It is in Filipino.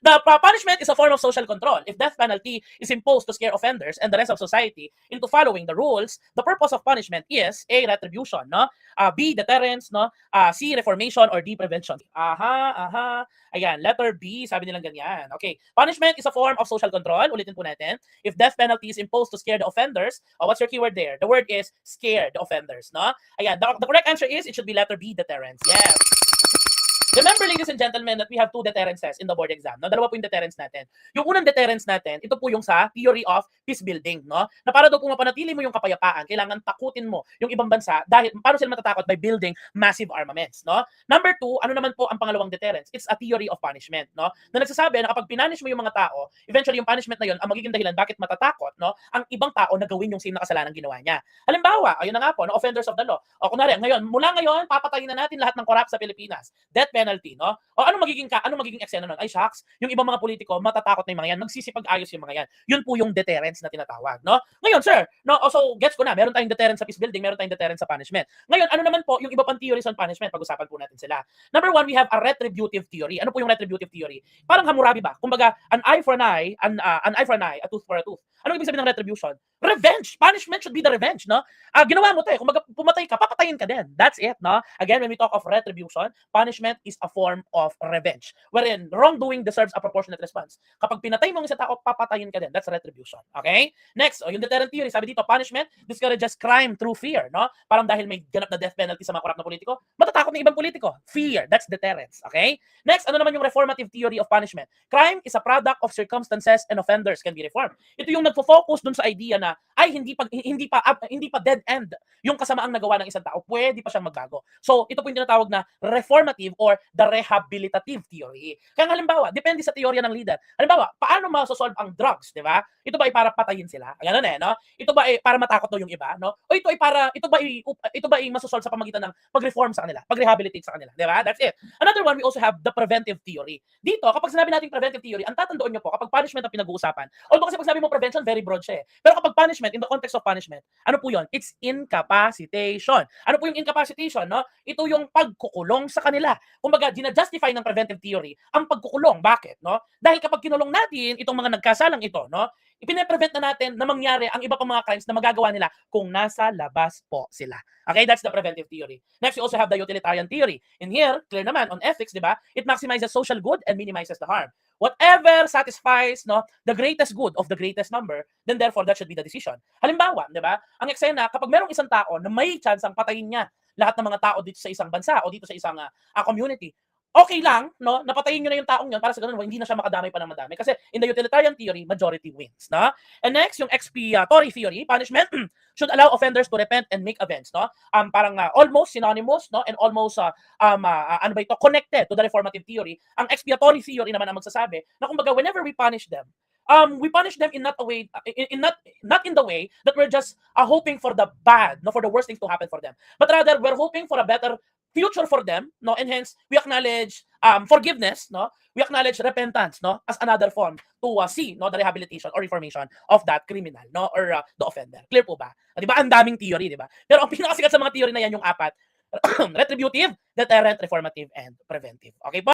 The punishment is a form of social control. If death penalty is imposed to scare offenders and the rest of society into following the rules, the purpose of punishment is A, retribution, no? B, deterrence, no? C, reformation, or D, prevention. Ayan, letter B, sabi nilang ganyan. Okay, punishment is a form of social control. Ulitin po natin. If death penalty is imposed to scare the offenders, what's your keyword there? The word is scare the offenders, no? Ayan, the correct answer is, it should be letter B, deterrence. Yes. Remember, ladies and gentlemen, that we have two deterrences in the board exam. No? Dalawa po yung deterrence natin. Yung unang deterrence natin, ito po yung sa theory of peace building. No? Na para daw po mapanatili mo yung kapayapaan, kailangan takutin mo yung ibang bansa dahil paano sila matatakot by building massive armaments. No? Number two, ano naman po ang pangalawang deterrence? It's a theory of punishment. No? Na nagsasabi na kapag pinanish mo yung mga tao, eventually yung punishment na yun ang magiging dahilan bakit matatakot, no? Ang ibang tao na gawin yung same na kasalanan ginawa niya. Halimbawa, ayun na nga po, no? Offenders of the law. O kunwari, mula ngayon, papatayin na natin lahat ng corrupt sa Pilipinas. Death penalty, no? O anong magiging eksena nun? Ay, shucks, yung ibang mga politiko matatakot na yung mga yan, magsisipag-ayos yung mga yan. Yun po yung deterrence na tinatawag, no? Ngayon, sir, no, so gets ko na, meron tayong deterrence sa peace building, meron tayong deterrence sa punishment. Ngayon, ano naman po yung iba pang theories on punishment? Pag-usapan po natin sila. Number one, we have a retributive theory. Ano po yung retributive theory? Parang Hammurabi ba? Kumbaga, an eye for an eye, an eye for an eye, a tooth for a tooth. Ano ibig sabihin ng retribution? Revenge. Punishment should be the revenge, no? Ginawa mo 'to eh. Kumbaga, pumatay ka, papatayin ka din. That's it, no? Again, when we talk of retribution, punishment is a form of revenge, wherein wrongdoing deserves a proportionate response. Kapag pinatay mo ang isang tao, papatayin ka din. That's retribution. Okay? Next, yung deterrent theory, sabi dito, punishment discourages crime through fear, no? Parang dahil may ganap na death penalty sa mga korap na politiko, matatakot ng ibang politiko. Fear. That's deterrence. Okay? Next, ano naman yung reformative theory of punishment? Crime is a product of circumstances and offenders can be reformed. Ito yung nagfo-focus dun sa idea na ay hindi pa dead end yung kasamaang nagawa ng isang tao, pwede pa siyang magbago. So ito po yung tinatawag na reformative or the rehabilitative theory. Kaya halimbawa, depende sa teorya ng leader. Halimbawa, paano masosolve ang drugs, di ba? Ito ba ay para patayin sila? Ganun eh, no? Ito ba ay para matakot daw yung iba, no? O ito ba ay masosolve sa pamagitan ng pag-reform sa kanila, pag-rehabilitate sa kanila, di ba? That's it. Another one, we also have the preventive theory. Dito, kapag sinabi natin preventive theory, ang tatandoon nyo po, kapag punishment ang pinag-uusapan, although kasi pag sabi mo prevention, very broad siya eh. Pero kapag punishment, in the context of punishment, ano po yun? It's incapacitation. Ano po yung incapacitation, no? Ito yung pagkukulong sa kanila. Kumbaga, dina-justify ng preventive theory ang pagkukulong. Bakit, no? Dahil kapag kinulong natin itong mga nagkasalang ito, no? Ipine-prevent na natin na mangyari ang iba pang mga crimes na magagawa nila kung nasa labas po sila. Okay, that's the preventive theory. Next, we also have the utilitarian theory. In here, clear naman, on ethics, di ba? It maximizes social good and minimizes the harm. Whatever satisfies, no, the greatest good of the greatest number, then therefore that should be the decision. Halimbawa, di ba? Ang eksena, kapag merong isang tao na may chance ang patayin niya lahat ng mga tao dito sa isang bansa o dito sa isang community, okay lang, no? Napatayin nyo na yung taong yun para sa ganun, hindi na siya makadamay pa ng madami. Kasi in the utilitarian theory, majority wins, no? And next, yung expiatory theory, punishment should allow offenders to repent and make amends, no? Parang almost synonymous, no? And almost ano ba ito, connected to the reformative theory. Ang expiatory theory naman ang magsasabi na kumbaga whenever we punish them in not a way, not in the way that we're just hoping for the bad, no, for the worst things to happen for them, but rather we're hoping for a better future for them, no, and hence we acknowledge forgiveness, no, we acknowledge repentance, no, as another form to see, no, the rehabilitation or reformation of that criminal, no, or the offender. Clear po ba? Di ba? Ang daming theory, di ba? Pero ang pinakasikat sa mga theory na yan yung apat: retributive, deterrent, reformative, and preventive. Okay po?